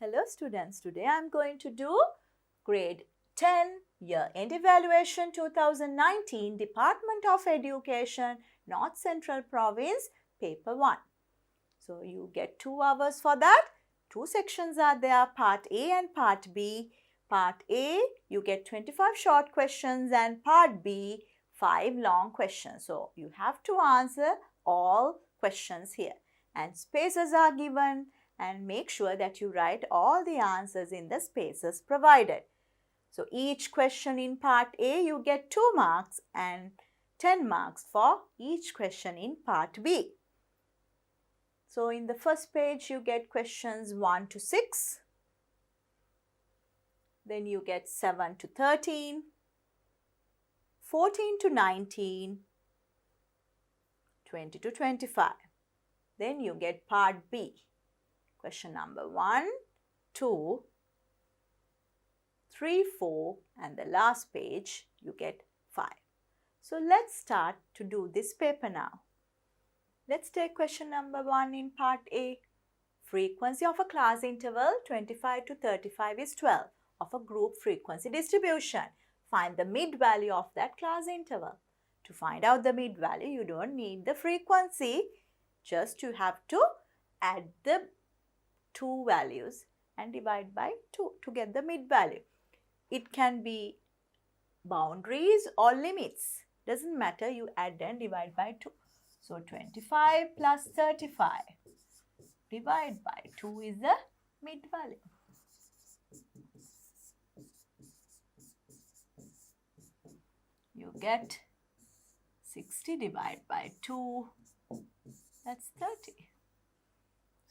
Hello students, today I am going to do grade 10 year-end evaluation 2019 Department of Education North Central Province paper 1. So you get 2 hours for that. 2 sections are there, part A and part B. Part A you get 25 short questions and part B 5 long questions. So you have to answer all questions here and spaces are given. And make sure that you write all the answers in the spaces provided. So each question in part A you get 2 marks and 10 marks for each question in part B. So in the first page you get questions 1 to 6. Then you get 7 to 13, 14 to 19, 20 to 25. Then you get part B. Question number 1, 2, 3, 4 and the last page you get 5. So let's start to do this paper now. Let's take question number 1 in part A. Frequency of a class interval 25 to 35 is 12 of a group frequency distribution. Find the mid value of that class interval. To find out the mid value you don't need the frequency, just you have to add the 2 values and divide by 2 to get the mid value. It can be boundaries or limits. Doesn't matter, you add and divide by 2. So 25 plus 35 divide by 2 is the mid value. You get 60 divided by 2, that's 30.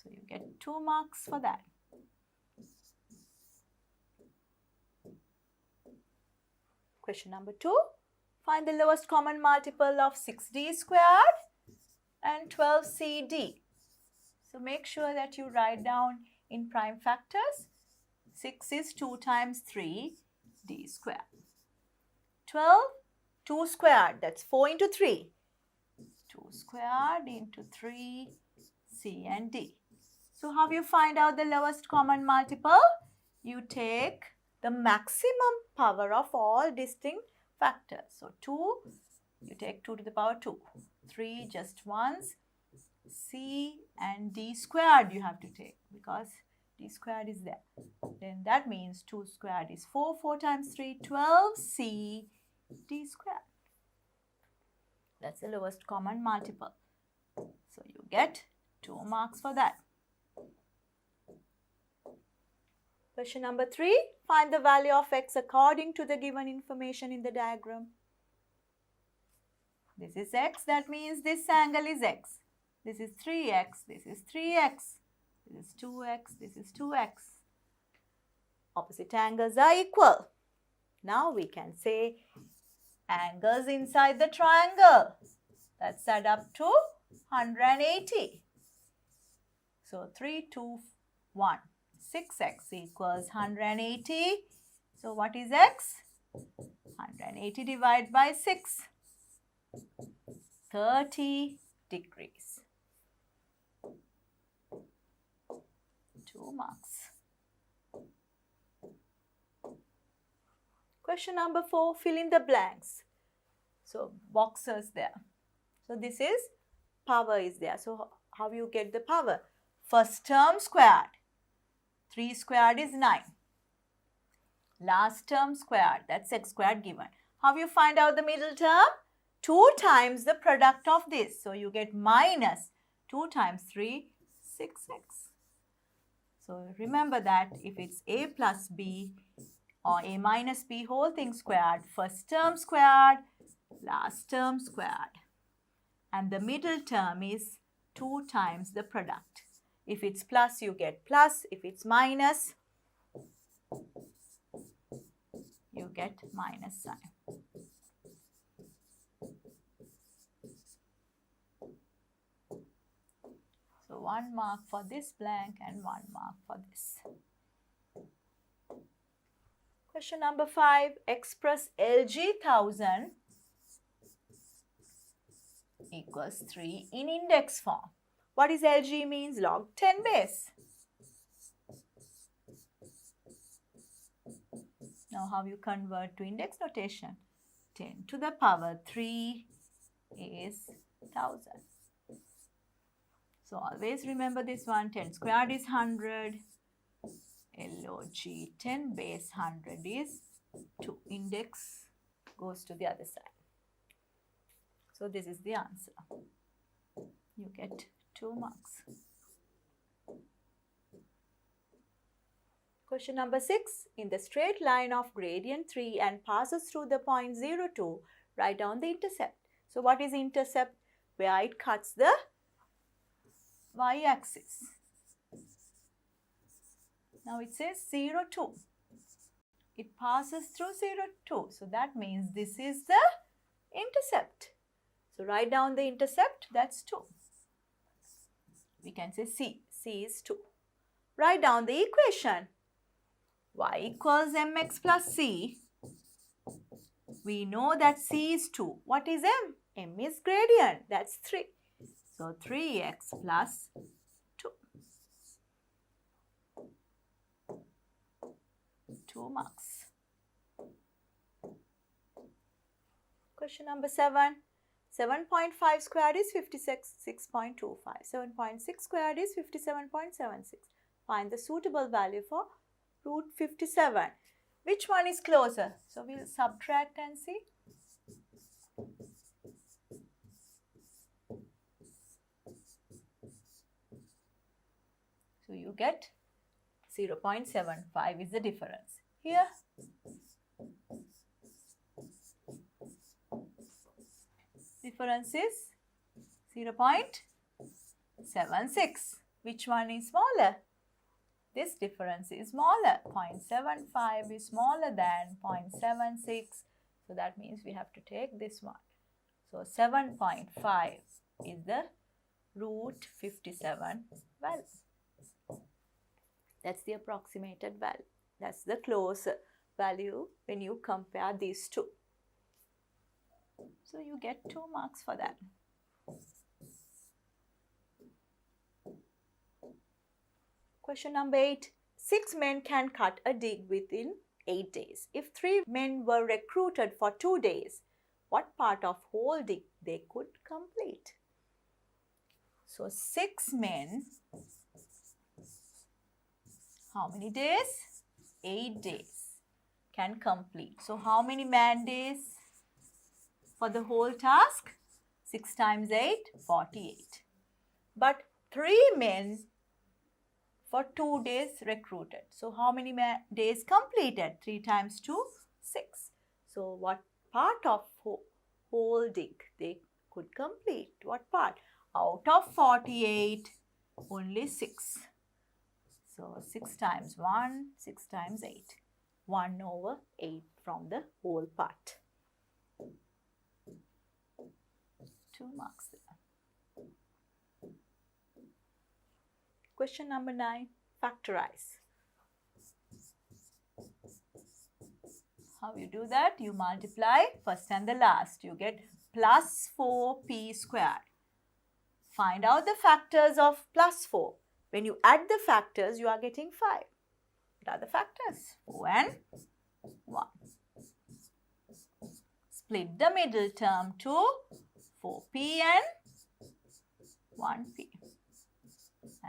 So you get 2 marks for that. Question number 2. Find the lowest common multiple of 6d squared and 12cd. So make sure that you write down in prime factors. 6 is 2 times 3d squared. 12, 2 squared, that's 4 into 3. 2 squared into 3, c and d. So how you find out the lowest common multiple? You take the maximum power of all distinct factors. So 2, you take 2 to the power 2. 3 just once. C and d squared you have to take because d squared is there. Then that means 2 squared is 4. 4 times 3, 12. C, d squared. That's the lowest common multiple. So you get 2 marks for that. Question number 3. Find the value of x according to the given information in the diagram. This is x, that means this angle is x. This is 3x, this is 3x, this is 2x, this is 2x. Opposite angles are equal. Now we can say angles inside the triangle. That's add up to 180. So 3, 2, 1. 6x equals 180. So what is x? 180 divided by 6. 30 degrees. 2 marks. Question number 4. Fill in the blanks. So boxes there. So this is power is there. So how you get the power? First term squared. 3 squared is 9. Last term squared, that's x squared given. How you find out the middle term? 2 times the product of this. So you get minus 2 times 3, 6x. So remember that if it's a plus b or a minus b whole thing squared, first term squared, last term squared. And the middle term is 2 times the product. If it's plus, you get plus. If it's minus, you get minus sign. So 1 mark for this blank and 1 mark for this. Question number 5. Express LG 1000 equals 3 in index form. What is LG means? Log 10 base. Now how you convert to index notation? 10 to the power 3 is 1000. So always remember this one. 10 squared is 100. LOG 10 base 100 is 2. Index goes to the other side. So this is the answer. You get 2 marks. Question number 6. In the straight line of gradient 3 and passes through the point 0, 2, write down the intercept. So what is intercept? Where it cuts the y-axis. Now it says 0, 2. It passes through 0, 2. So that means this is the intercept. So write down the intercept, that's 2. We can say C. C is 2. Write down the equation. Y equals mx plus c. We know that c is 2. What is m? M is gradient. That's 3. So 3x plus 2. 2 marks. Question number 7. 7.5 squared is 56.25. 7.6 squared is 57.76. Find the suitable value for root 57. Which one is closer? So we'll subtract and see. So you get 0.75 is the difference. Here, difference is 0.76. Which one is smaller? This difference is smaller. 0.75 is smaller than 0.76. So that means we have to take this one. So 7.5 is the root 57 value. That's the approximated value. That's the close value when you compare these two. So you get 2 marks for that. Question number 8. 6 men can cut a dig within 8 days. If 3 men were recruited for 2 days, what part of whole dig they could complete? So 6 men, how many days? 8 days can complete. So how many man days for the whole task? 6 times 8, 48. But 3 men for 2 days recruited. So how many days completed? 3 times 2, 6. So what part of whole dig they could complete? What part? Out of 48, only 6. So 6 times 1, 6 times 8. 1 over 8 from the whole part. 2 marks there. Question number 9. Factorize. How you do that? You multiply first and the last. You get plus 4p squared. Find out the factors of plus 4. When you add the factors, you are getting 5. What are the factors? 4 and 1. Split the middle term to 4p and 1p.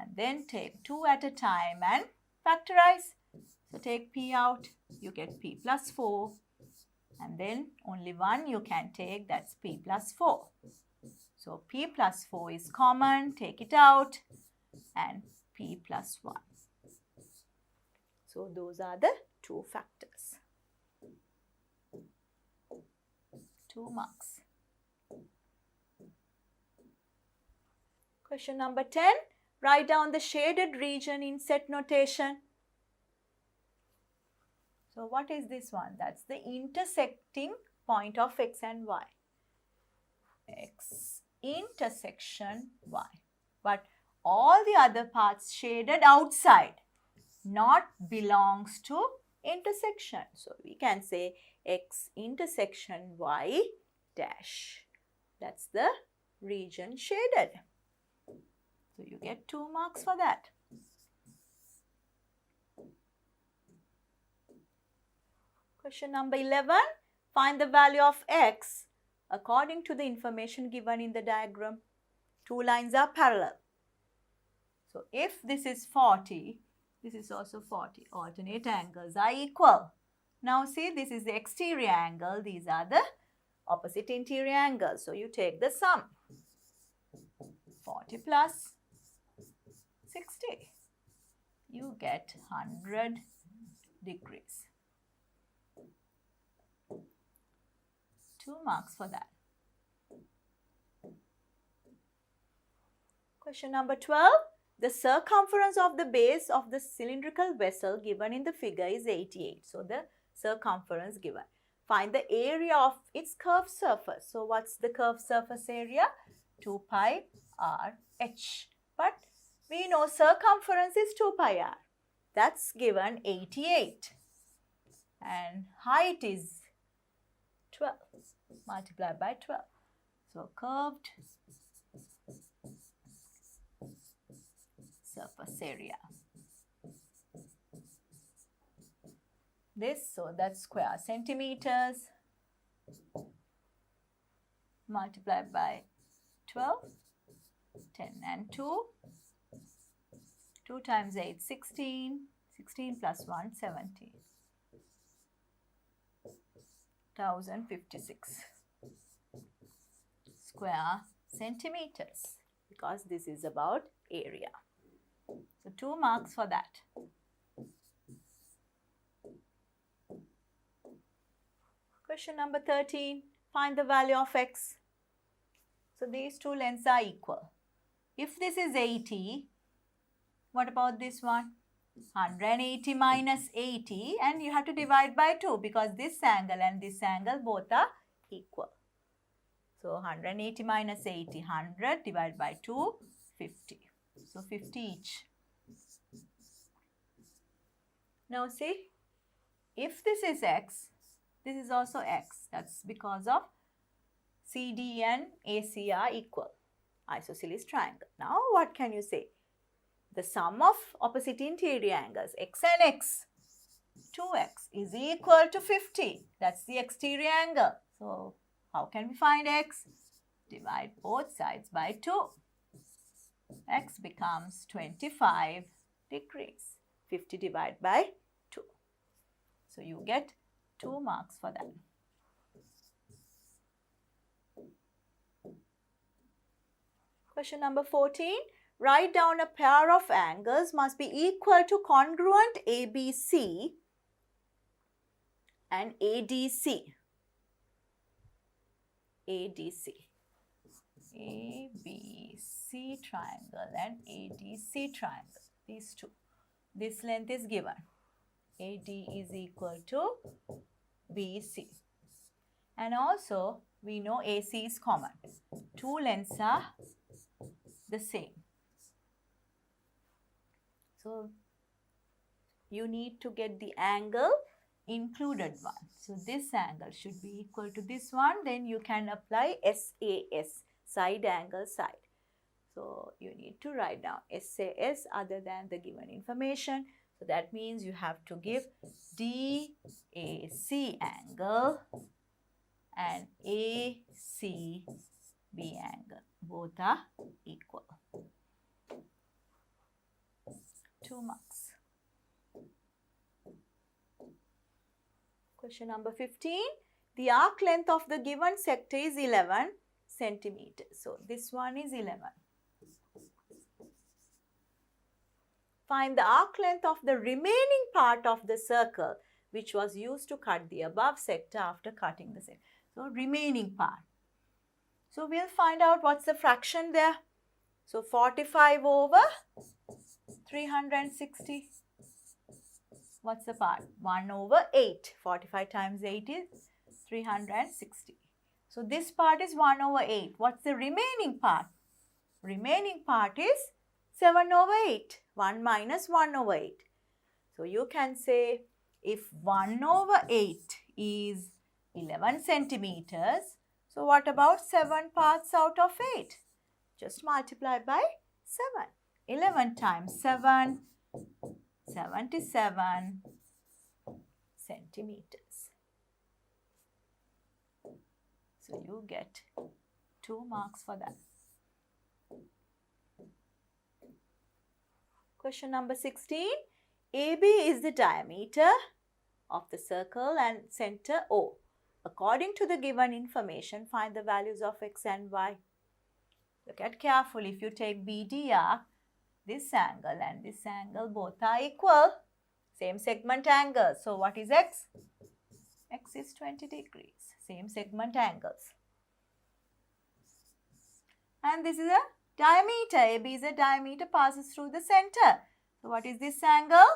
And then take 2 at a time and factorize. So take p out, you get p plus 4. And then only 1 you can take, that's p plus 4. So p plus 4 is common, take it out, and p plus 1. So those are the 2 factors. 2 marks. Question number 10. Write down the shaded region in set notation. So what is this one? That's the intersecting point of x and y. X intersection y. But all the other parts shaded outside not belongs to intersection. So we can say x intersection y dash. That's the region shaded. So you get 2 marks for that. Question number 11. Find the value of x according to the information given in the diagram. Two lines are parallel. So if this is 40, this is also 40. Alternate angles are equal. Now see, this is the exterior angle. These are the opposite interior angles. So you take the sum. 40 plus 60. You get 100 degrees. 2 marks for that. Question number 12. The circumference of the base of the cylindrical vessel given in the figure is 88. So the circumference given. Find the area of its curved surface. So what's the curved surface area? 2 pi r h. But we know circumference is 2 pi r. That's given 88. And height is 12 multiplied by 12. So curved surface area. This, so that's square centimeters multiplied by 12. 10 and 2. 2 times 8, 16. 16 plus 1, 17. 1056 square centimeters, because this is about area. So 2 marks for that. Question number 13. Find the value of x. So these two lengths are equal. If this is 80, what about this one? 180 minus 80, and you have to divide by 2 because this angle and this angle both are equal. So 180 minus 80, 100 divided by 2, 50. So 50 each. Now see, if this is x, this is also x. That's because of CD and AC are equal. Isosceles triangle. Now what can you say? The sum of opposite interior angles, x and x, 2x is equal to 50. That's the exterior angle. So how can we find x? Divide both sides by 2. X becomes 25 degrees. 50 divided by 2. So you get 2 marks for that. Question number 14. Write down a pair of angles must be equal to congruent ABC and ADC. ADC. ABC triangle and ADC triangle. These two. This length is given. AD is equal to BC. And also we know AC is common. Two lengths are the same. So you need to get the angle included one. So this angle should be equal to this one. Then you can apply SAS, side angle side. So you need to write down SAS other than the given information. So that means you have to give DAC angle and ACB angle. Both are equal. 2 marks. Question number 15. The arc length of the given sector is 11 centimeters. So this one is 11. Find the arc length of the remaining part of the circle which was used to cut the above sector after cutting the sector. So remaining part. So we'll find out what's the fraction there. So 45 over 360. What's the part? 1 over 8. 45 times 8 is 360. So this part is 1 over 8. What's the remaining part? Remaining part is 7 over 8. 1 minus 1 over 8. So you can say if 1 over 8 is 11 centimeters, so what about 7 parts out of 8? Just multiply by 7. 11 times 7, 77 centimeters. So you get 2 marks for that. Question number 16. AB is the diameter of the circle and center O. According to the given information, find the values of x and y. Look at carefully. If you take BD arc, this angle and this angle both are equal. Same segment angle. So what is x? X is 20 degrees. Same segment angles. And this is a diameter. AB is a diameter, passes through the center. So what is this angle?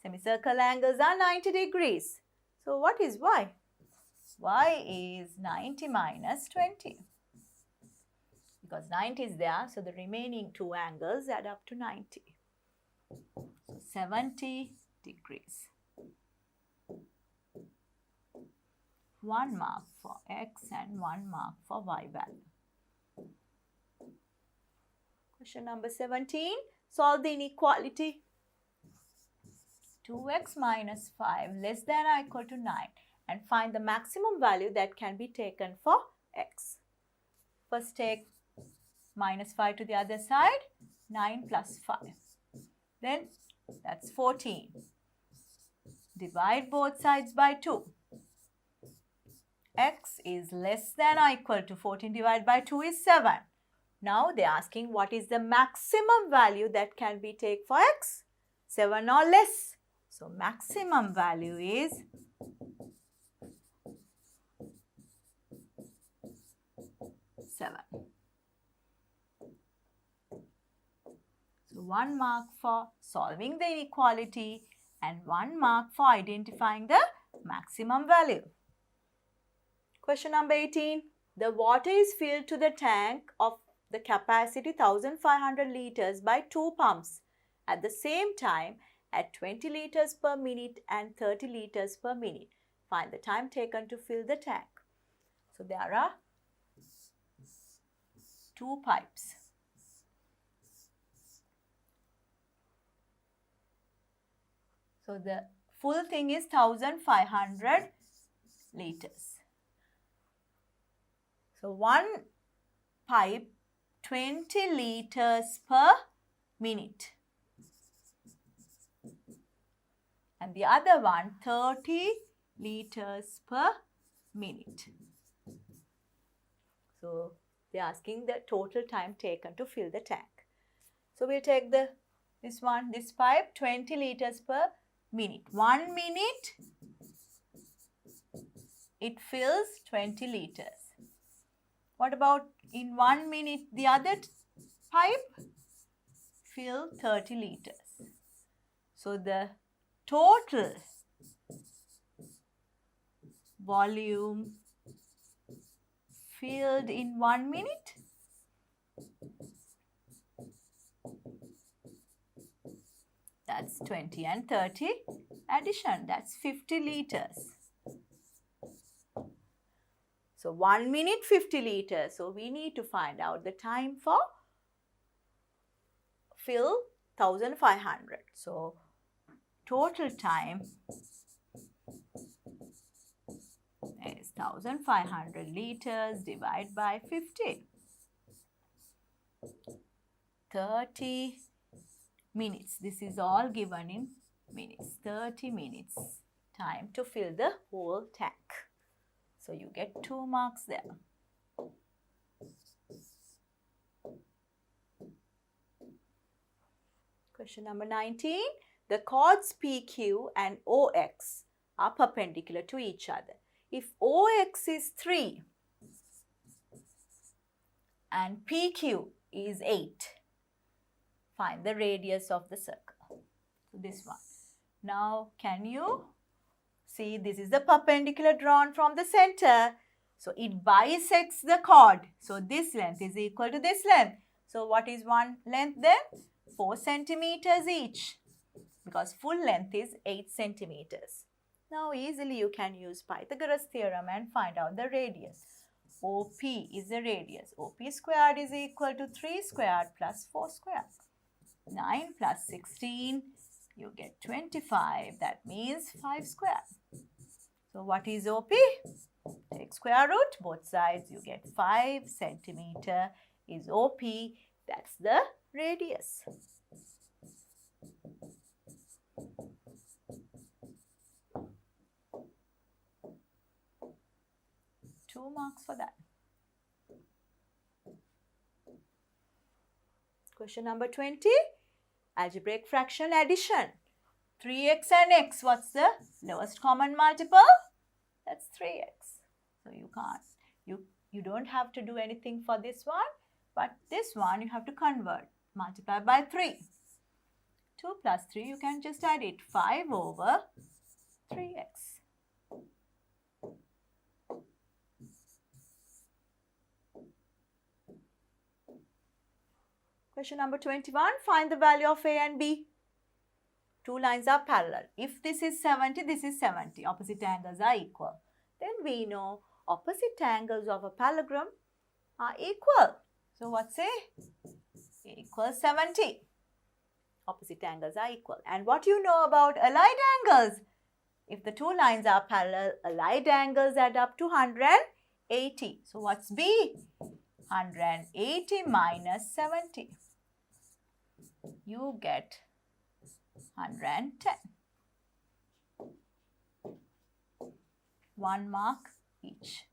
Semicircle angles are 90 degrees. So what is y? Y is 90 minus 20. Because 90 is there, so the remaining 2 angles add up to 90. So 70 degrees. 1 mark for x and 1 mark for y value. Question number 17. Solve the inequality. 2x minus 5 less than or equal to 9 and find the maximum value that can be taken for x. First take minus 5 to the other side, 9 plus 5. Then that's 14. Divide both sides by 2. X is less than or equal to 14 divided by 2 is 7. Now they are asking what is the maximum value that can be taken for x? 7 or less. So maximum value is 7. So 1 mark for solving the inequality and 1 mark for identifying the maximum value. Question number 18. The water is filled to the tank of the capacity 1500 liters by 2 pumps at the same time at 20 liters per minute and 30 liters per minute. Find the time taken to fill the tank. So there are 2 pipes. So the full thing is 1500 liters. So one pipe 20 liters per minute. And the other one 30 liters per minute. So they are asking the total time taken to fill the tank. So we'll take this pipe 20 liters per minute. 1 minute it fills 20 liters. What about in 1 minute the other pipe fill 30 liters. So the total volume filled in 1 minute that's 20 and 30 addition, that's 50 liters. So 1 minute 50 liters. So we need to find out the time for fill 1500. So total time is 1500 liters divided by 50. 30 minutes. This is all given in minutes. 30 minutes time to fill the whole tank. So you get 2 marks there. Question number 19. The chords PQ and OX are perpendicular to each other. If OX is 3 and PQ is 8, find the radius of the circle. So this one. Now can you see this is the perpendicular drawn from the center. So it bisects the chord. So this length is equal to this length. So what is one length then? 4 centimeters each. Because full length is 8 centimeters. Now easily you can use Pythagoras theorem and find out the radius. OP is the radius. OP squared is equal to 3 squared plus 4 squared. 9 plus 16, you get 25. That means 5 squared. So what is OP? Take square root, both sides you get 5 centimeter is OP. That's the radius. Two marks for that. Question number 20. Algebraic fraction addition. 3x and x. What's the lowest common multiple? That's 3x. So you don't have to do anything for this one, but this one you have to convert. Multiply by 3. 2 plus 3, you can just add it. 5 over 3x. Question number 21. Find the value of A and B. Two lines are parallel. If this is 70, this is 70. Opposite angles are equal. Then we know opposite angles of a parallelogram are equal. So what's A? A equals 70. Opposite angles are equal. And what you know about allied angles? If the two lines are parallel, allied angles add up to 180. So what's B? 180 minus 70. You get 110. 1 mark each.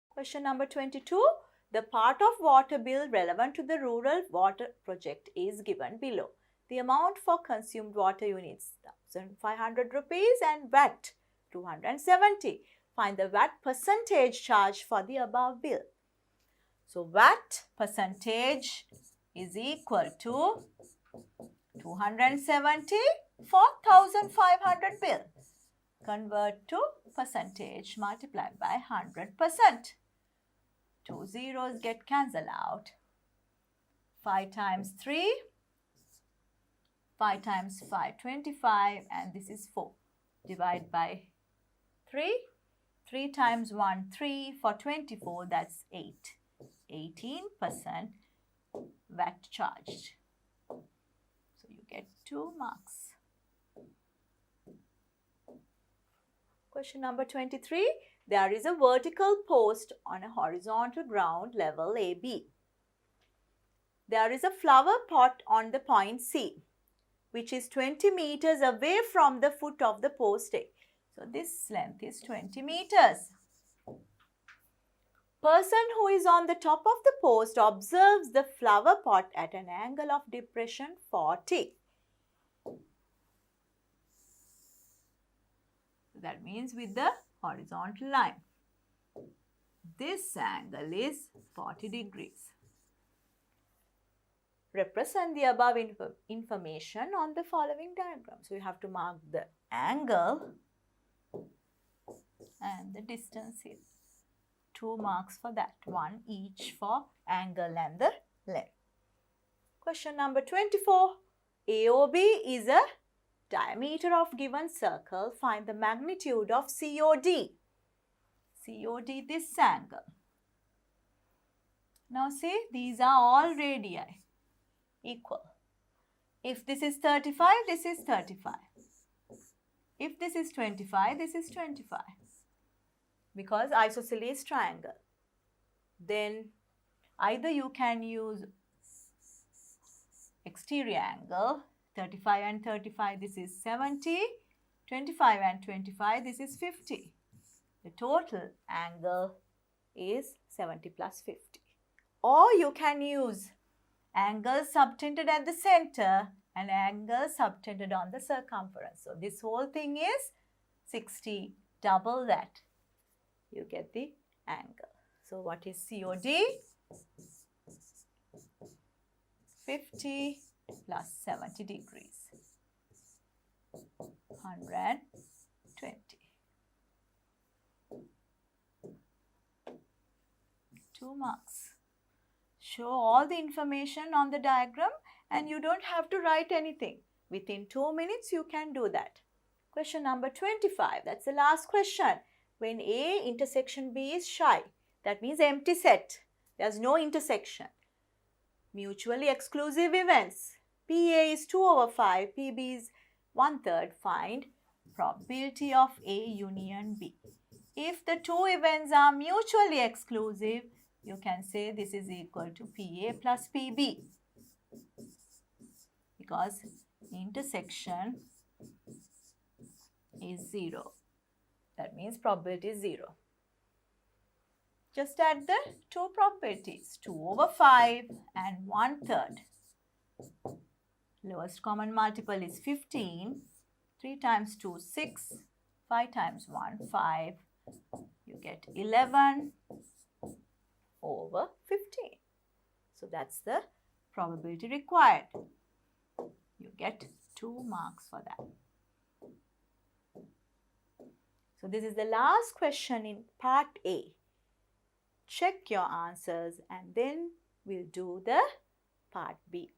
Question number 22. The part of water bill relevant to the rural water project is given below. The amount for consumed water units 1,500 rupees and VAT 270. Find the VAT percentage charged for the above bill. So VAT percentage is equal to 270 for 1,500 bill. Convert to percentage multiplied by 100%. 2 zeros get cancelled out. 5 times 3, 5 times 5, 25, and this is 4. Divide by 3. 3 times 1, 3 for 24, that's 8. 18% VAT charged. So you get 2 marks. Question number 23. There is a vertical post on a horizontal ground level AB. There is a flower pot on the point C, which is 20 meters away from the foot of the post A. So this length is 20 meters. Person who is on the top of the post observes the flower pot at an angle of depression 40. That means with the horizontal line. This angle is 40 degrees. Represent the above information on the following diagram. So you have to mark the angle and the distance here. 2 marks for that. 1 each for angle and the length. Question number 24. AOB is a diameter of given circle. Find the magnitude of COD. COD, this angle. Now see, these are all radii equal. If this is 35, this is 35. If this is 25, this is 25. Because isosceles triangle. Then either you can use exterior angle, 35 and 35, this is 70, 25 and 25, this is 50. The total angle is 70 plus 50. Or you can use angle subtended at the center and angle subtended on the circumference. So this whole thing is 60, double that. You get the angle. So what is COD? 50 plus 70 degrees. 120. 2 marks. Show all the information on the diagram and you don't have to write anything. Within 2 minutes you can do that. Question number 25. That's the last question. When A intersection B is shy, that means empty set. There's no intersection. Mutually exclusive events. PA is 2/5, PB is 1/3. Find probability of A union B. If the two events are mutually exclusive, you can say this is equal to PA plus PB, because intersection is 0. That means probability is 0. Just add the two probabilities, 2 over 5 and 1/3. Lowest common multiple is 15. 3 times 2, 6. 5 times 1, 5. You get 11 over 15. So that's the probability required. You get 2 marks for that. So this is the last question in part A. Check your answers and then we'll do the part B.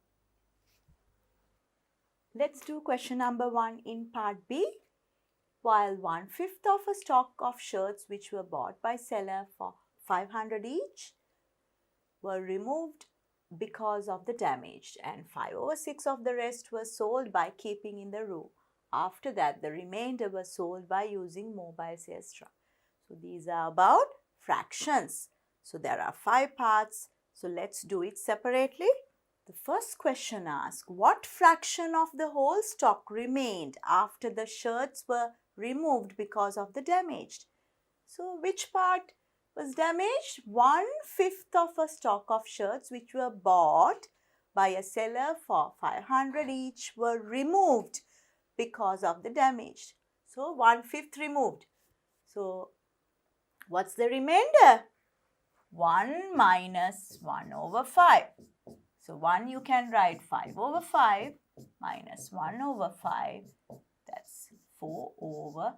Let's do question number 1 in part B. While 1/5 of a stock of shirts which were bought by seller for 500 each were removed because of the damage, and 5 over 6 of the rest were sold by keeping in the room. After that, the remainder was sold by using mobile sales truck. So these are about fractions. So there are 5 parts. So let's do it separately. The first question asks, what fraction of the whole stock remained after the shirts were removed because of the damage? So which part was damaged? 1/5 of a stock of shirts which were bought by a seller for 500 each were removed because of the damage. So 1/5 removed. So what's the remainder? 1 minus 1 over 5. So 1 you can write 5 over 5 minus 1 over 5. That's 4 over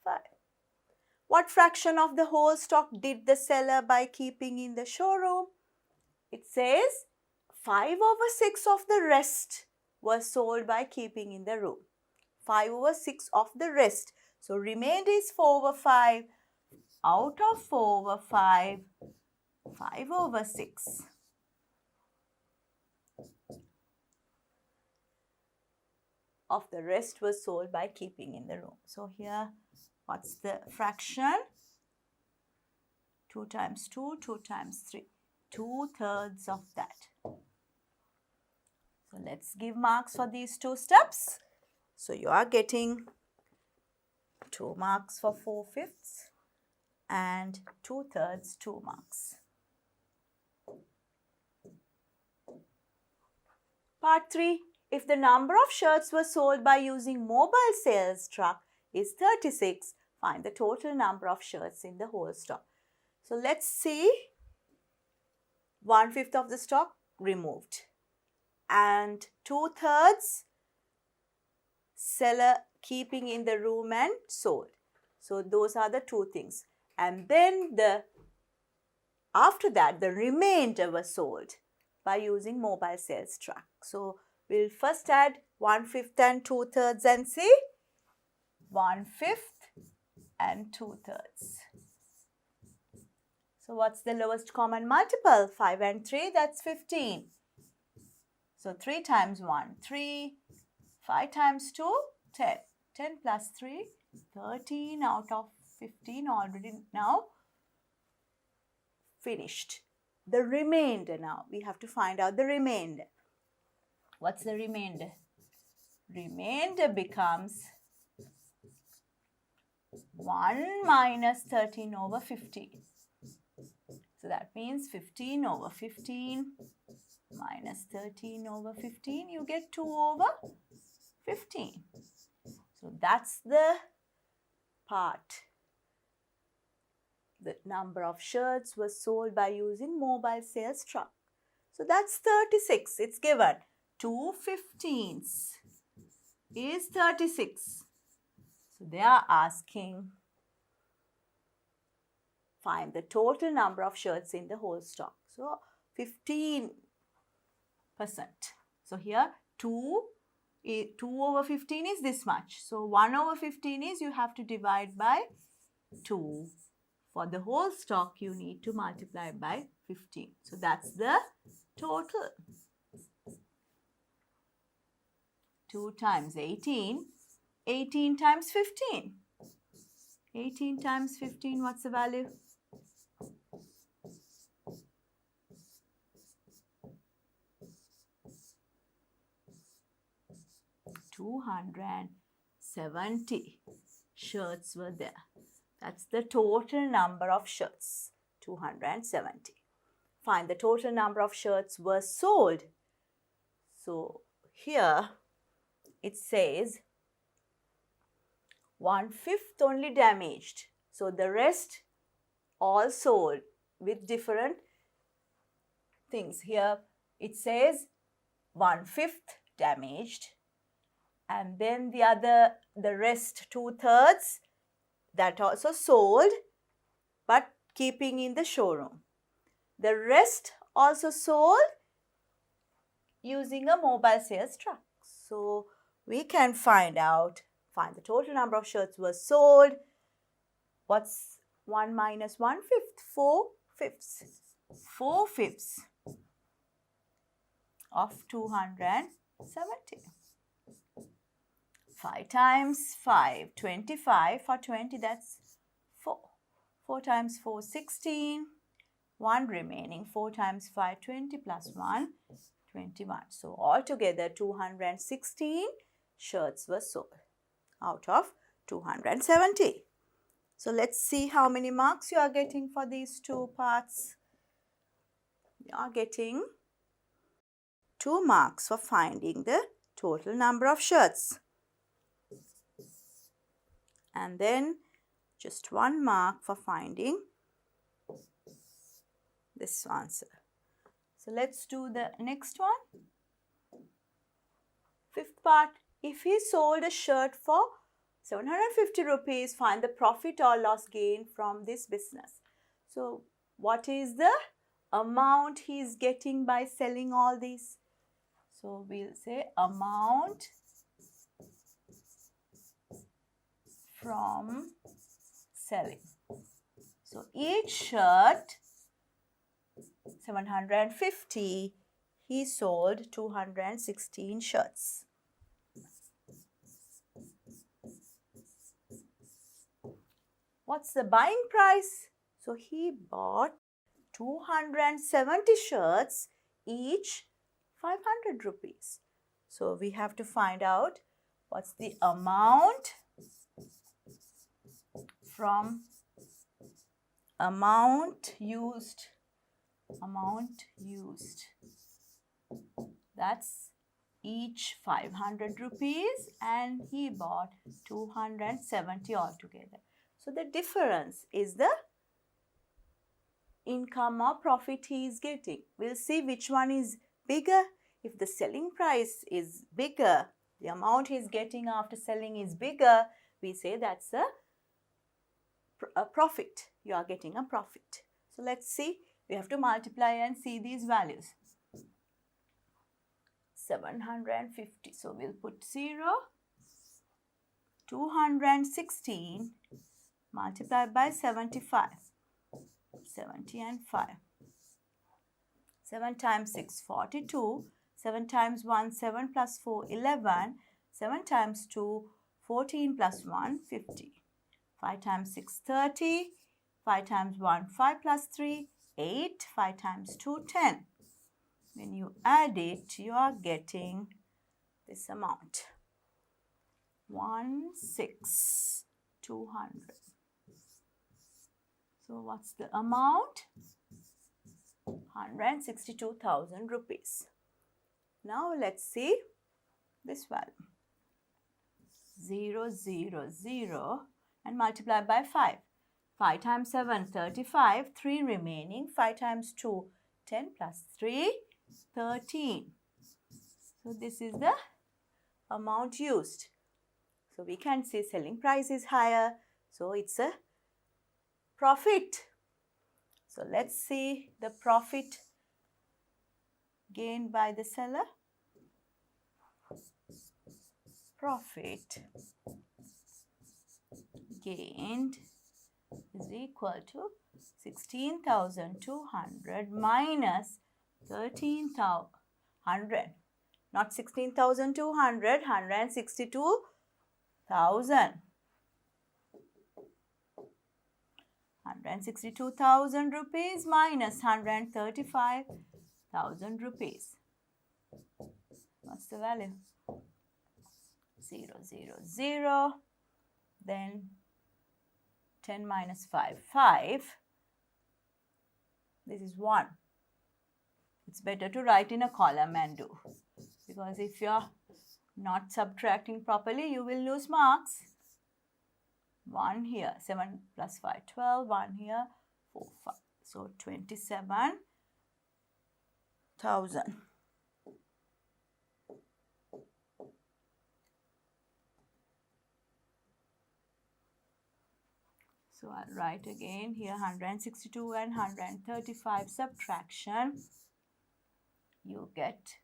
5. What fraction of the whole stock did the seller by keeping in the showroom? It says 5 over 6 of the rest was sold by keeping in the room. 5 over 6 of the rest. So remainder is 4 over 5. Out of 4 over 5, 5 over 6. Of the rest was sold by keeping in the room. So here, what's the fraction? 2 times 2, 2 times 3. 2/3 of that. So let's give marks for these 2 steps. So you are getting 2 marks for 4/5 and 2/3, 2 marks. Part 3. If the number of shirts were sold by using mobile sales truck is 36, find the total number of shirts in the whole stock. So let's see. 1/5 of the stock removed and 2/3 seller keeping in the room and sold. So those are the 2 things. And then after that the remainder was sold by using mobile sales truck. So we'll first add 1/5 and 2/3 and see 1/5 and 2/3. So what's the lowest common multiple? 5 and 3, that's 15. So 3 times 1, 3. 5 times 2, 10. 10 plus 3, 13 out of 15 already now finished. The remainder now, we have to find out the remainder. What's the remainder? Remainder becomes 1 minus 13 over 15. So that means 15 over 15 minus 13 over 15, you get 2 over 15. So that's the part. The number of shirts was sold by using mobile sales truck. So that's 36. It's given. 2 15ths is 36. So they are asking, find the total number of shirts in the whole stock. So 15%. So here 2 over 15 is this much. So 1 over 15 is you have to divide by 2. For the whole stock, you need to multiply by 15. So that's the total. 2 times 18, 18 times 15. 18 times 15, what's the value? 270 shirts were there. That's the total number of shirts, 270. Find the total number of shirts were sold. So here it says 1/5 only damaged. So the rest all sold with different things. Here it says 1/5 damaged, and then the rest 2/3 that also sold but keeping in the showroom. The rest also sold using a mobile sales truck. So we can find the total number of shirts were sold. What's 1 minus 1/5? 4/5. 4/5 of 270. 5 times 5, 25. For 20, that's 4. 4 times 4, 16. 1 remaining. 4 times 5, 20 plus 1, 21. So altogether 216 shirts were sold out of 270. So let's see how many marks you are getting for these two parts. You are getting 2 marks for finding the total number of shirts. And then just 1 mark for finding this answer. So let's do the next one. 5th part. If he sold a shirt for 750 rupees, find the profit or loss gain from this business. So what is the amount he is getting by selling all these? So we'll say amount from selling. So each shirt 750, he sold 216 shirts. What's the buying price? So he bought 270 shirts, each 500 rupees. So we have to find out what's the amount from amount used. That's each 500 rupees and he bought 270 altogether. So the difference is the income or profit he is getting. We'll see which one is bigger. If the selling price is bigger, the amount he is getting after selling is bigger, we say that's a profit. You are getting a profit. So let's see. We have to multiply and see these values. 750. So we'll put 0. 216 multiplied by 75. 70 and 5. 7 times 6, 42. 7 times 1, 7 plus 4, 11. 7 times 2, 14 plus 1, 50. 5 times 6, 30. 5 times 1, 5 plus 3, 8. 5 times 2, 10. When you add it, you are getting this amount. 16,200. So what's the amount? 162,000 rupees. Now let's see this value. 0, 0, 0 and multiply by 5. 5 times 7, 35. 3 remaining. 5 times 2, 10 plus 3, 13. So this is the amount used. So we can say selling price is higher. So it's a profit. So let's see the profit gained by the seller. Profit gained is equal to 16,200 minus 13,100. Not 16,200, 162,000 162,000 rupees minus 135,000 rupees. What's the value? 0, 0, 0. Then 10 minus 5, 5. This is 1. It's better to write in a column and do. Because if you're not subtracting properly, you will lose marks. 1 here, 7 plus 5, 12, 1 here, 4, 5. So 27,000. So I'll write again here 162 and 135 subtraction. You get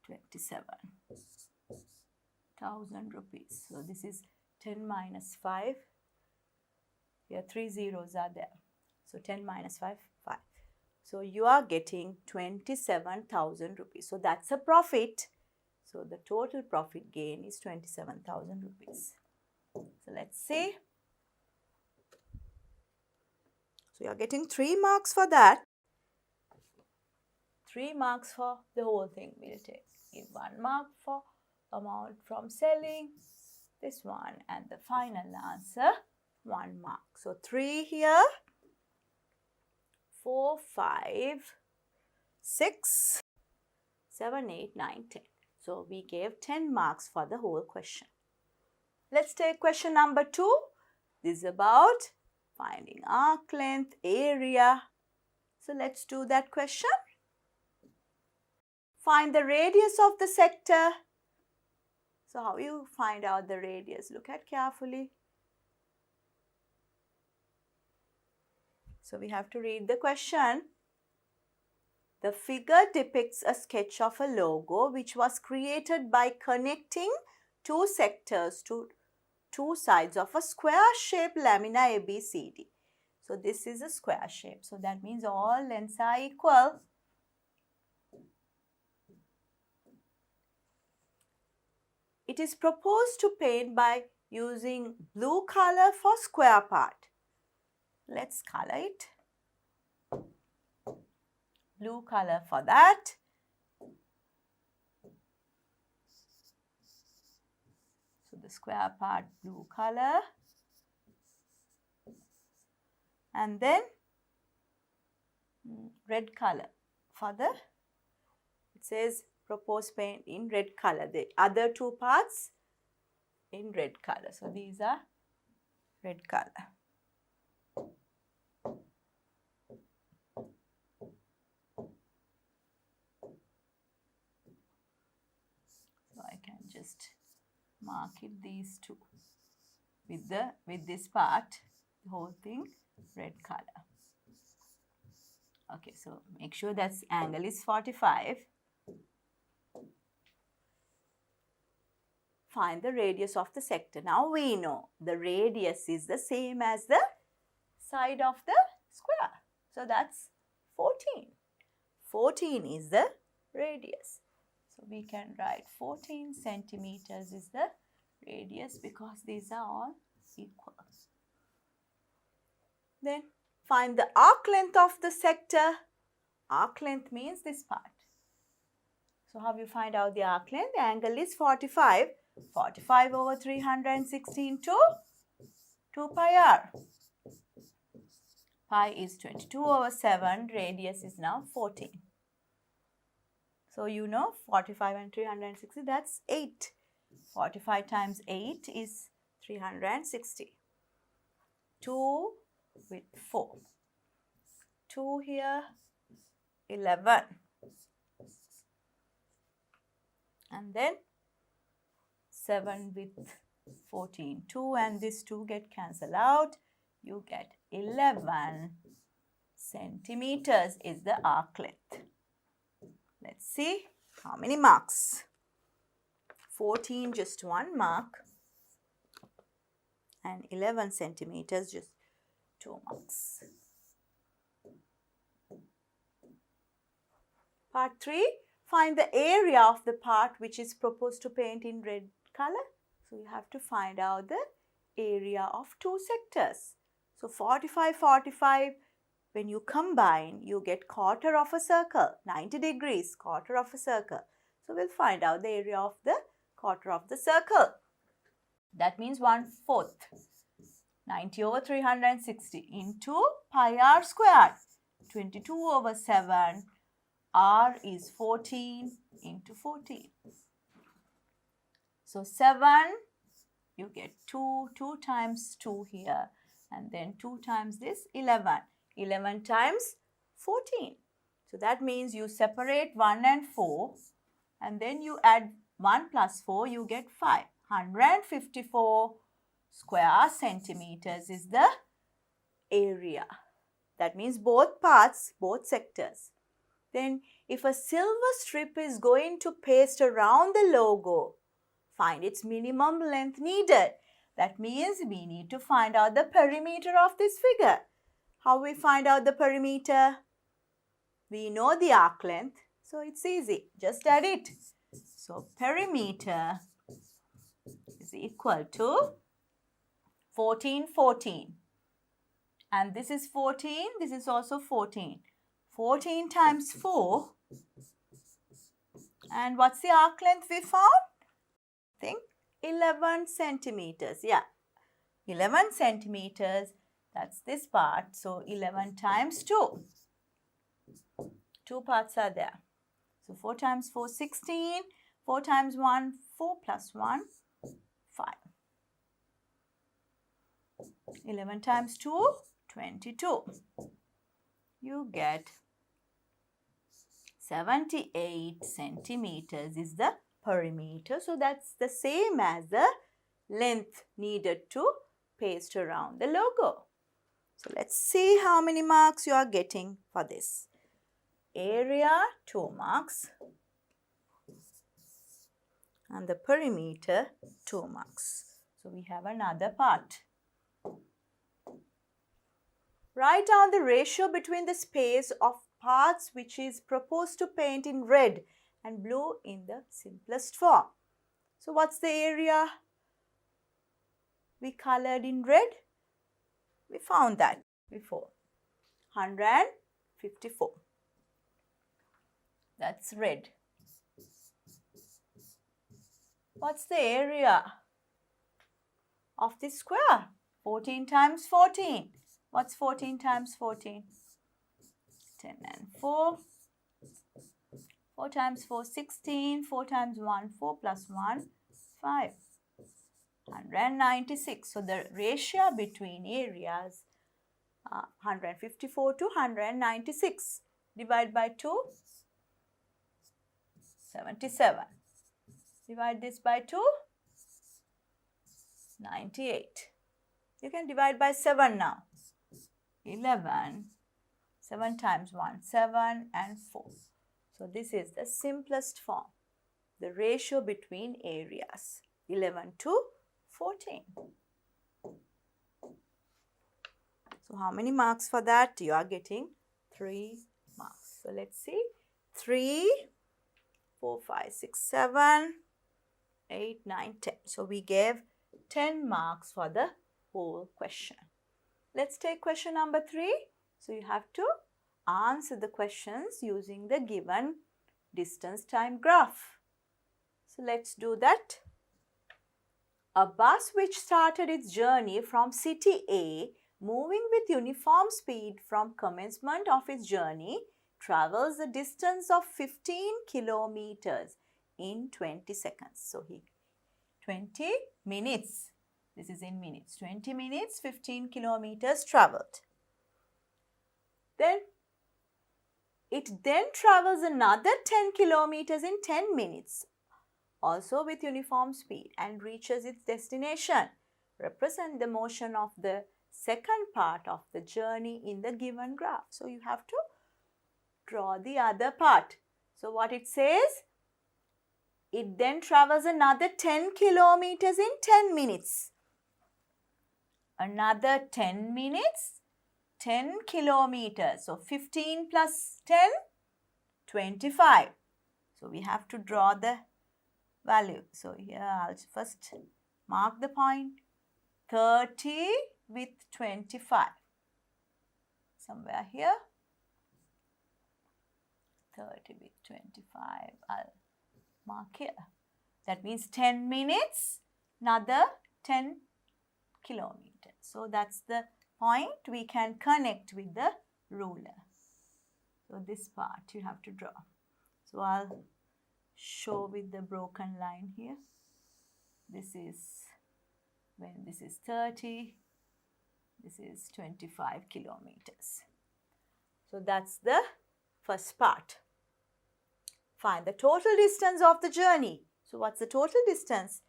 27,000 rupees. So this is 10 minus 5. Here 3 zeros are there. So 10 minus 5, 5. So you are getting 27,000 rupees. So that's a profit. So the total profit gain is 27,000 rupees. So let's see. So you are getting 3 marks for that. 3 marks for the whole thing. We'll give 1 mark for amount from selling. This one, and the final answer 1 mark. So 3 here, 4, 5, 6, 7, 8, 9, 10. So we gave 10 marks for the whole question. Let's take question number 2. This is about finding arc length, area. So let's do that question. Find the radius of the sector. So how you find out the radius? Look at carefully. So we have to read the question. The figure depicts a sketch of a logo which was created by connecting 2 sectors to 2 sides of a square-shaped lamina ABCD. So this is a square shape. So that means all lengths are equal. It is proposed to paint by using blue color for square part. Let's color it. Blue color for that. So the square part, blue color. And then red color for the, it says proposed paint in red color. The other 2 parts in red color. So these are red color. So I can just mark it these 2 with this part, the whole thing red color. Okay, so make sure that angle is 45. Find the radius of the sector. Now we know the radius is the same as the side of the square. So that's 14. 14 is the radius. So we can write 14 centimeters is the radius because these are all equal. Then find the arc length of the sector. Arc length means this part. So how you find out the arc length? The angle is 45. 45 over 316 to 2 pi r. Pi is 22 over 7. Radius is now 14. So you know 45 and 360, that's 8. 45 times 8 is 360. 2 with 4. 2 here, 11. And then 7 with 14, 2, and this 2 get cancelled out. You get 11 centimeters is the arc length. Let's see how many marks. 14 just 1 mark and 11 centimeters just 2 marks. Part 3. Find the area of the part which is proposed to paint in red color. So you have to find out the area of two sectors. So 45, 45, when you combine, you get quarter of a circle, 90 degrees, quarter of a circle. So we'll find out the area of the quarter of the circle. That means 1/4. 90 over 360 into pi r squared. 22 over 7. R is 14 into 14. So 7, you get 2, 2 times 2 here, and then 2 times this, 11. 11 times 14. So that means you separate 1 and 4, and then you add 1 plus 4, you get 5. 154 square centimeters is the area. That means both parts, both sectors. Then if a silver strip is going to paste around the logo, find its minimum length needed. That means we need to find out the perimeter of this figure. How we find out the perimeter? We know the arc length, so it's easy. Just add it. So perimeter is equal to 14, 14. And this is 14, this is also 14. 14 times 4. And what's the arc length we found? I think 11 centimeters. Yeah, 11 centimeters. That's this part. So 11 times 2. 2 parts are there. So 4 times 4, 16. 4 times 1, 4 plus 1, 5. 11 times 2, 22. You get 78 centimeters is the perimeter. So that's the same as the length needed to paste around the logo. So let's see how many marks you are getting for this. Area, 2 marks. And the perimeter, 2 marks. So we have another part. Write down the ratio between the space of parts which is proposed to paint in red and blue in the simplest form. So what's the area we colored in red? We found that before. 154. That's red. What's the area of this square? 14 times 14. What's 14 times 14? 10 and 4. 4 times 4, 16. 4 times 1, 4 plus 1, 5. 196. So the ratio between areas 154 to 196. Divide by 2. 77. Divide this by 2. 98. You can divide by 7 now. 11. 7 times 1, 7 and 4. So this is the simplest form. The ratio between areas. 11 to 14. So how many marks for that? You are getting 3 marks. So let's see. 3, 4, 5, 6, 7, 8, 9, 10. So we gave 10 marks for the whole question. Let's take question number 3. So you have to answer the questions using the given distance time graph. So let's do that. A bus which started its journey from city A, moving with uniform speed from commencement of its journey, travels a distance of 15 kilometers in 20 seconds. So 20 minutes. This is in minutes. 20 minutes, 15 kilometers traveled. Then it travels another 10 kilometers in 10 minutes, also with uniform speed, and reaches its destination. Represent the motion of the second part of the journey in the given graph. So you have to draw the other part. So what it says? It then travels another 10 kilometers in 10 minutes. Another 10 minutes, 10 kilometers. So 15 plus 10, 25. So we have to draw the value. So here I'll first Mark the point. 30 with 25. Somewhere here. 30 with 25. I'll mark here. That means 10 minutes, another 10 kilometers. So that's the point we can connect with the ruler. So this part you have to draw. So I'll show with the broken line here. This is when this is 30, this is 25 kilometers. So that's the first part. Find the total distance of the journey. So what's the total distance?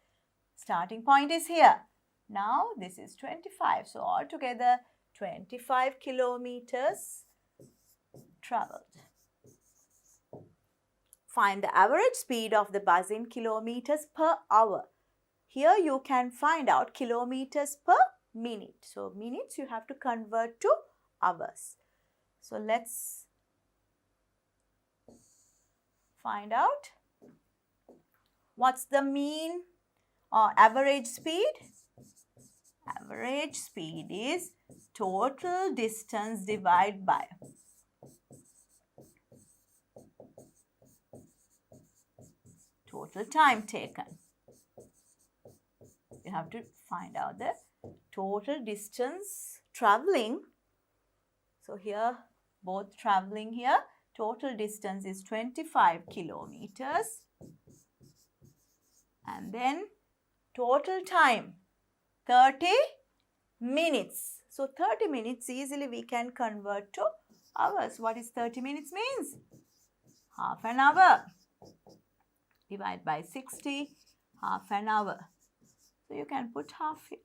Starting point is here. Now this is 25. So altogether 25 kilometers traveled. Find the average speed of the bus in kilometers per hour. Here you can find out kilometers per minute. So minutes you have to convert to hours. So let's find out what's the mean or average speed. Average speed is total distance divided by total time taken. You have to find out the total distance traveling. So here both traveling here. Total distance is 25 kilometers. And then total time 30 minutes. So 30 minutes easily we can convert to hours. What is 30 minutes means? Half an hour. Divide by 60, half an hour. So you can put half here.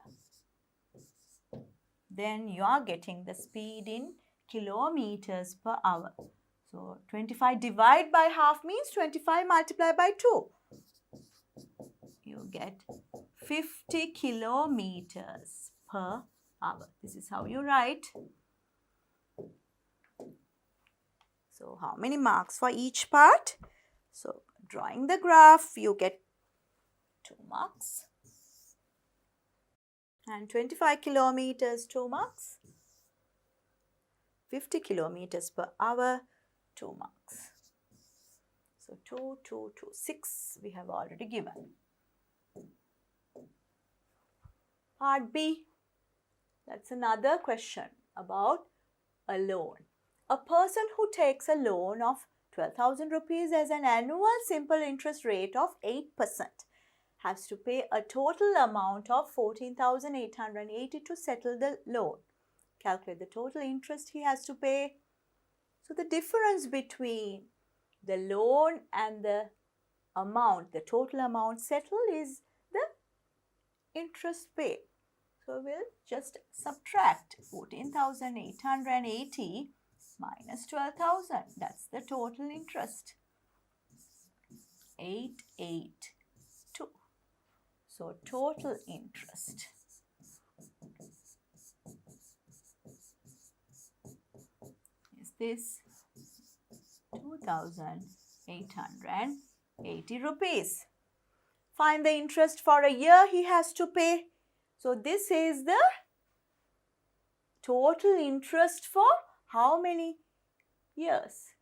Then you are getting the speed in kilometers per hour. So 25 divided by half means 25 multiplied by 2. You get 50 kilometers per hour. This is how you write. So how many marks for each part? So drawing the graph, you get 2 marks. And 25 kilometers, 2 marks. 50 kilometers per hour, 2 marks. So 2, 2, 2, 6 we have already given. Part B. That's another question about a loan. A person who takes a loan of 12,000 rupees as an annual simple interest rate of 8% has to pay a total amount of 14,880 to settle the loan. Calculate the total interest he has to pay. So the difference between the loan and the amount, the total amount settled, is the interest paid. So we'll just subtract 14,880 minus 12,000. That's the total interest. 882. So total interest is this 2,880 rupees. Find the interest for a year he has to pay. So this is the total interest for how many years?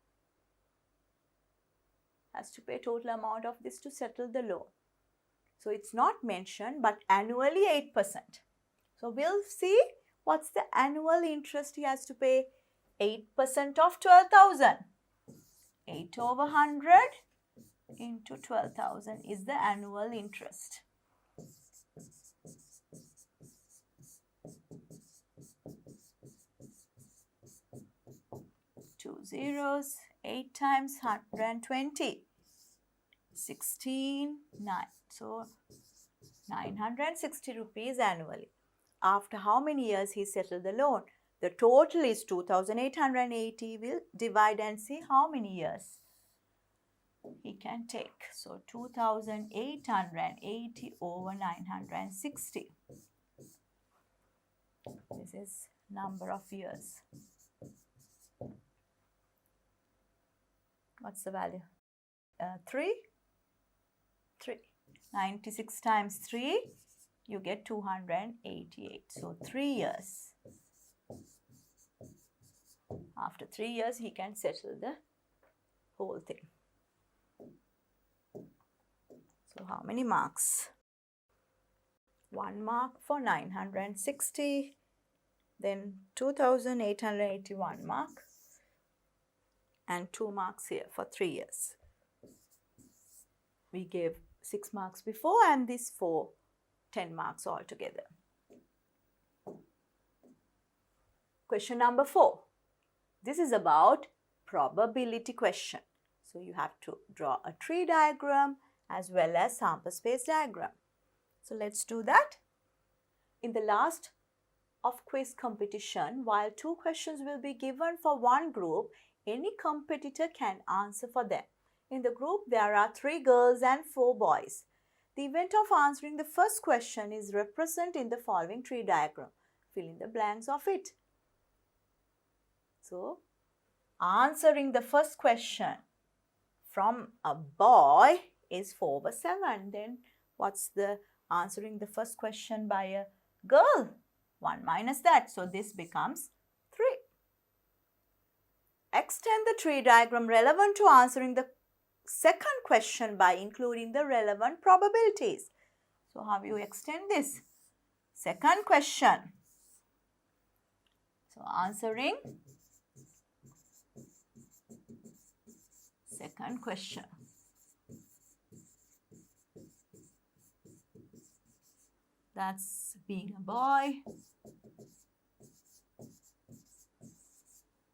Has to pay total amount of this to settle the loan. So it's not mentioned, but annually 8%. So we'll see what's the annual interest he has to pay. 8% of 12,000. 8 over 100 into 12,000 is the annual interest. 2 zeros, 8 times 120, 16, 9. So 960 rupees annually. After how many years he settled the loan? The total is 2,880. We'll divide and see how many years he can take. So 2,880 over 960. This is number of years. What's the value? 3. 96 times 3 you get 288. So 3 years. After 3 years, he can settle the whole thing. So how many marks? 1 mark for 960, then 2881 mark, and 2 marks here for 3 years. We gave 6 marks before and this 10 marks altogether. Question number 4. This is about probability question. So you have to draw a tree diagram as well as sample space diagram. So let's do that. In the last of quiz competition, while 2 questions will be given for one group, any competitor can answer for them. In the group, there are 3 girls and 4 boys. The event of answering the first question is represented in the following tree diagram. Fill in the blanks of it. So, answering the first question from a boy is 4/7. Then, what's the answering the first question by a girl? 1 minus that. So, this becomes 3. Extend the tree diagram relevant to answering the second question by including the relevant probabilities. So, how you extend this? Second question. So, answering second question. That's being a boy,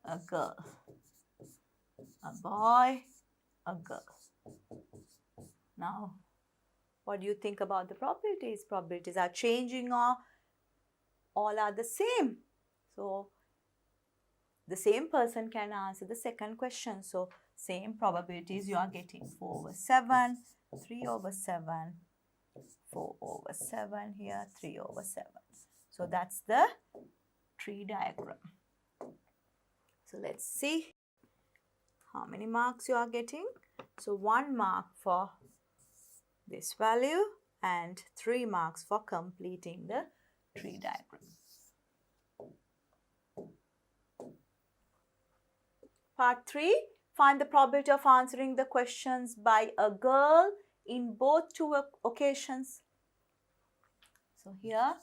a girl, a boy, a girl. Now, what do you think about the probabilities? Probabilities are changing or all are the same. So, the same person can answer the second question. So, same probabilities you are getting. 4/7, 3/7, 4/7 here, 3/7. So, that's the tree diagram. So, let's see how many marks you are getting. So, 1 mark for this value and 3 marks for completing the tree diagram. Part 3. Find the probability of answering the questions by a girl in both 2 occasions. So, here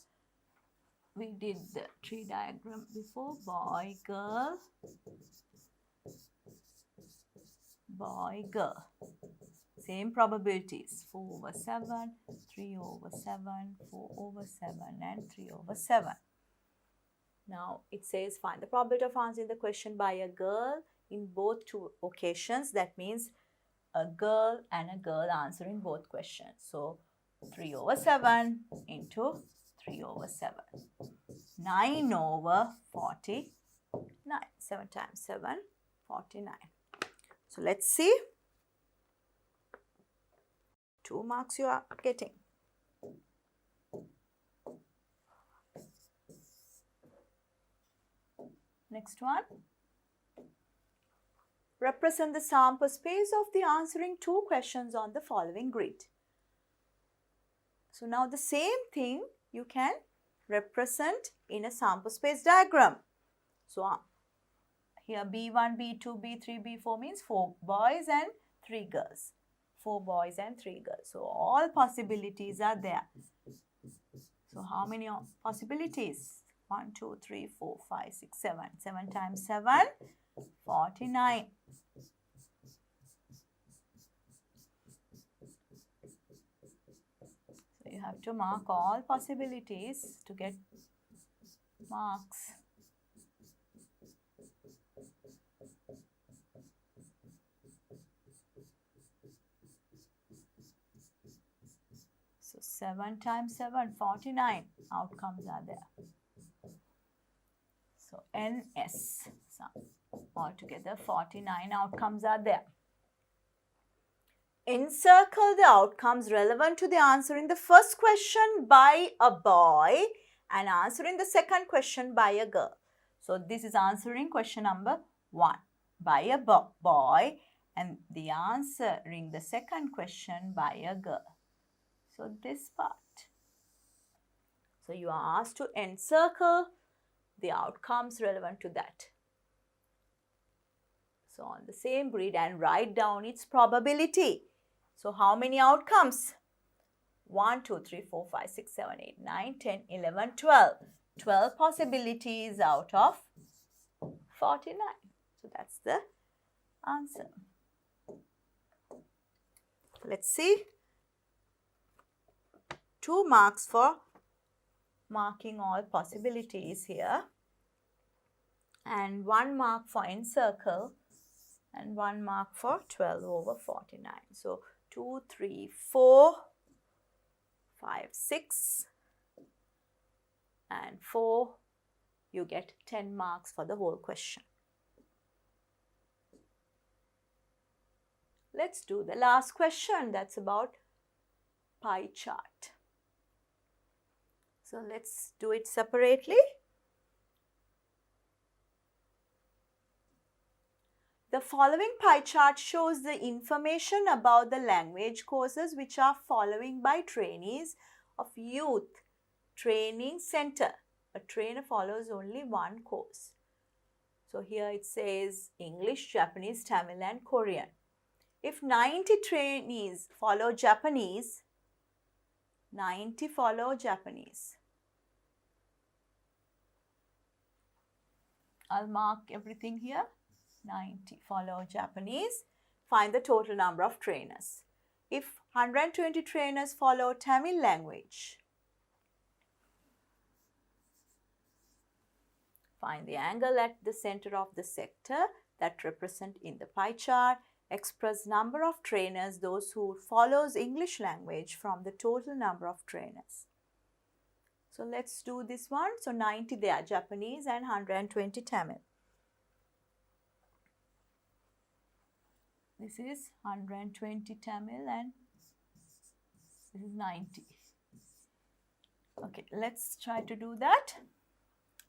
we did the tree diagram before. Boy, girl, boy, girl. Same probabilities. 4/7, 3/7, 4/7 and 3/7. Now, it says find the probability of answering the question by a girl in both 2 occasions. That means a girl and a girl answering both questions. So, 3/7 into 3/7. 9/49. 7 times 7, 49. So, let's see. 2 marks you are getting. Next one. Represent the sample space of the answering 2 questions on the following grid. So, now the same thing you can represent in a sample space diagram. So, here B1, B2, B3, B4 means 4 boys and 3 girls. 4 boys and 3 girls. So, all possibilities are there. So, how many possibilities? 1, 2, 3, 4, 5, 6, 7. 7 times 7, 49. So, you have to mark all possibilities to get marks. So, 7 times 7, 49 outcomes are there. So, NS. So, altogether 49 outcomes are there. Encircle the outcomes relevant to the answering the first question by a boy and answering the second question by a girl. So, this is answering question number 1 by a boy and the answering the second question by a girl. So, this part. So you are asked to encircle the outcomes relevant to that. So on the same grid and write down its probability. So how many outcomes? 1, 2, 3, 4, 5, 6, 7, 8, 9, 10, 11, 12. 12 possibilities out of 49. So that's the answer. Let's see. 2 marks for marking all possibilities here. And 1 mark for encircle. And 1 mark for 12 over 49. So 2, 3, 4, 5, 6 and 4. You get 10 marks for the whole question. Let's do the last question. That's about pie chart. So let's do it separately. The following pie chart shows the information about the language courses which are following by trainees of Youth Training Center. A trainer follows only one course. So here it says English, Japanese, Tamil and Korean. If 90 trainees follow Japanese, 90 follow Japanese. I'll mark everything here. 90 follow Japanese. Find the total number of trainers. If 120 trainers follow Tamil language, find the angle at the center of the sector that represent in the pie chart. Express number of trainers, those who follows English language, from the total number of trainers. So let's do this one. So 90 they are Japanese and 120 Tamil. This is 120 Tamil and this is 90. Okay, let's try to do that.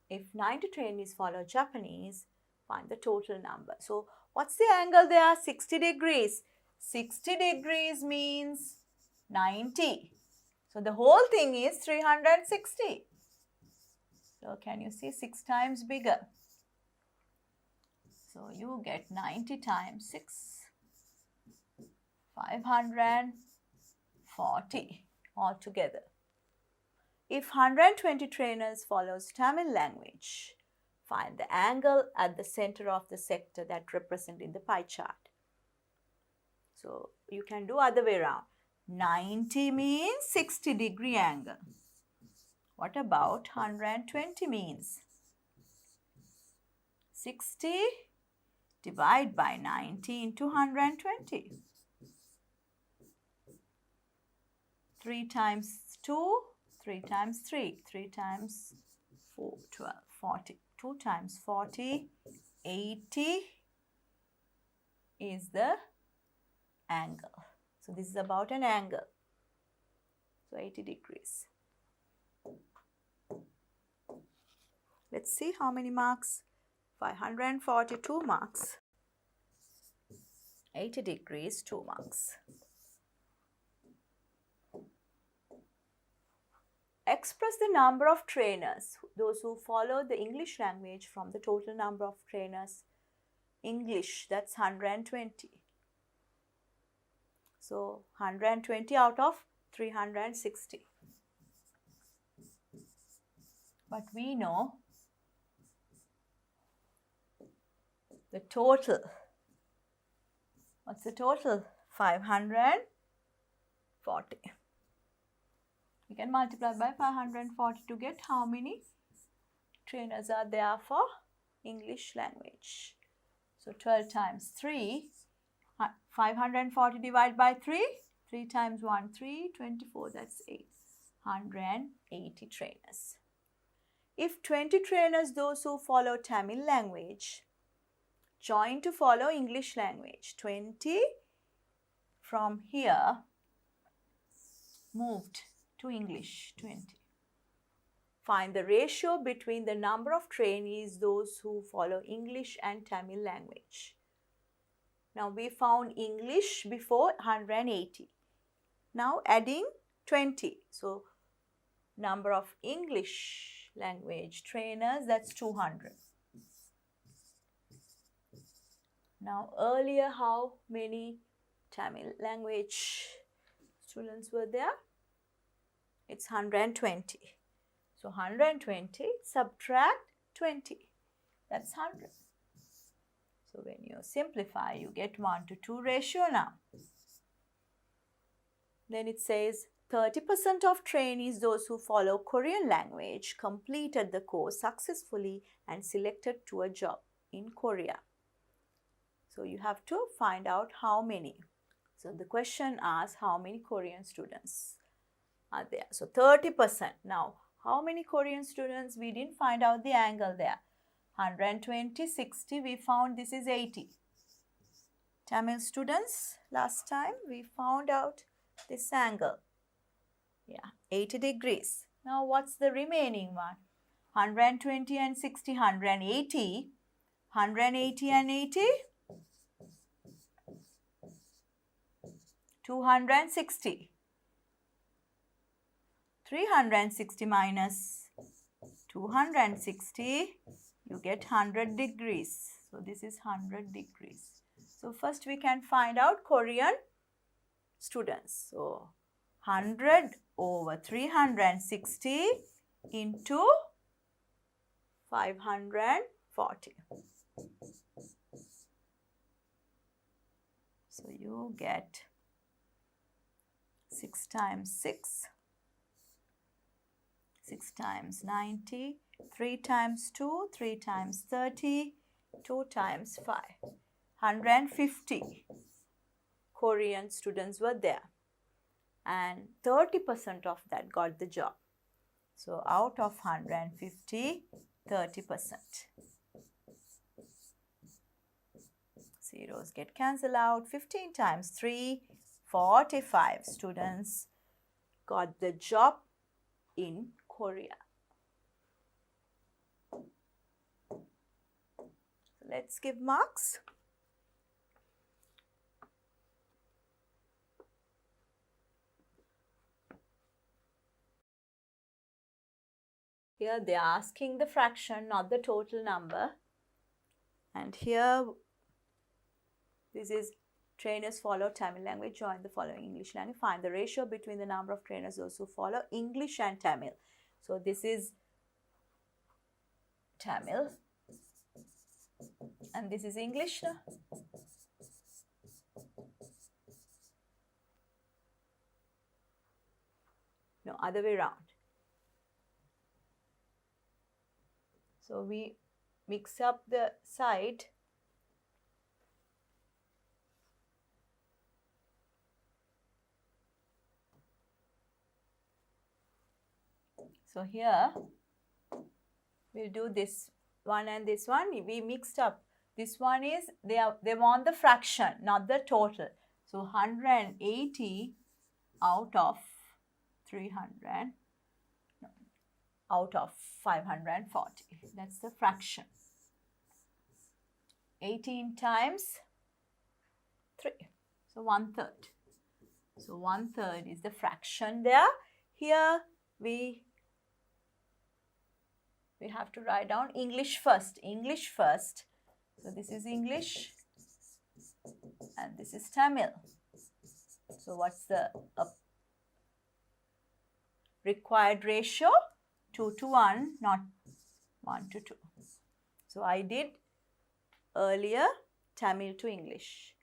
If 90 trainees follow Japanese, find the total number. So what's the angle there? 60 degrees. 60 degrees means 90. So the whole thing is 360. So can you see 6 times bigger? So you get 90 times 6. 540 altogether. If 120 trainers follows Tamil language, find the angle at the center of the sector that represent in the pie chart. So you can do other way around. 90 means 60 degree angle. What about 120 means? 60 divide by 90 into 120. 3 times 2, 3 times 3, 3 times 4, 12, 40. 2 times 40, 80 is the angle. So this is about an angle. So 80 degrees. Let's see how many marks. 542 marks. 80 degrees, 2 marks. Express the number of trainers, those who follow the English language, from the total number of trainers. English, that's 120. So 120 out of 360. But we know the total. What's the total? 540. We can multiply by 540 to get how many trainers are there for English language. So 12 times 3, 540 divided by 3, 3 times 1, 3, 24, that's 8. 180 trainers. If 20 trainers, those who follow Tamil language, join to follow English language, 20 from here moved to English, 20. Find the ratio between the number of trainees, those who follow English and Tamil language. Now we found English before 180. Now adding 20. So number of English language trainers, that's 200. Now earlier, how many Tamil language students were there? It's 120. So 120, subtract 20, that's 100. So when you simplify, you get 1:2 ratio now. Then it says 30% of trainees, those who follow Korean language, completed the course successfully and selected to a job in Korea. So you have to find out how many. So the question asks how many Korean students are there. So 30%. Now, how many Korean students? We didn't find out the angle there. 120, 60, we found this is 80. Tamil students, last time we found out this angle. Yeah, 80 degrees. Now, what's the remaining one? 120 and 60, 180. 180 and 80. 260. 360 minus 260, you get 100 degrees. So this is 100 degrees. So first we can find out Korean students. So 100 over 360 into 540. So you get 6 times 6. 6 times 90, 3 times 2, 3 times 30, 2 times 5. 150 Korean students were there. And 30% of that got the job. So out of 150, 30%. Zeros get cancelled out. 15 times 3, 45 students got the job in Korea. Let's give marks. Here they are asking the fraction, not the total number. And here, this is trainers follow Tamil language, join the following English language. Find the ratio between the number of trainers those who follow English and Tamil. So this is Tamil and this is English. No, other way around. So we mix up the side. So here we'll do this one and this one. We mixed up. This one is they want the fraction, not the total. So 180 out of 300, no, out of 540. That's the fraction. 18 times 3. So 1/3. So 1/3 is the fraction there. Here we have to write down English first. English first. So this is English and this is Tamil. So what's the required ratio? 2:1, not 1:2. So I did earlier Tamil to English.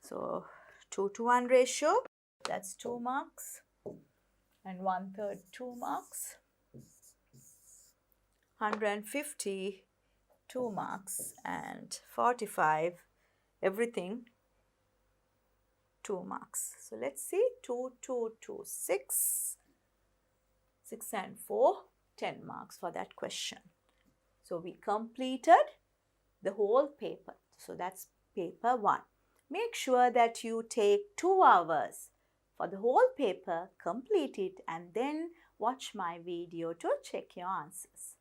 So 2:1 ratio, that's 2 marks, and 1/3 2 marks. 150 2 marks, and 45 everything 2 marks. So let's see, 2, 2, 2, 6. 6 and 4, 10 marks for that question. So we completed the whole paper. So that's paper 1. Make sure that you take 2 hours for the whole paper, complete it, and then watch my video to check your answers.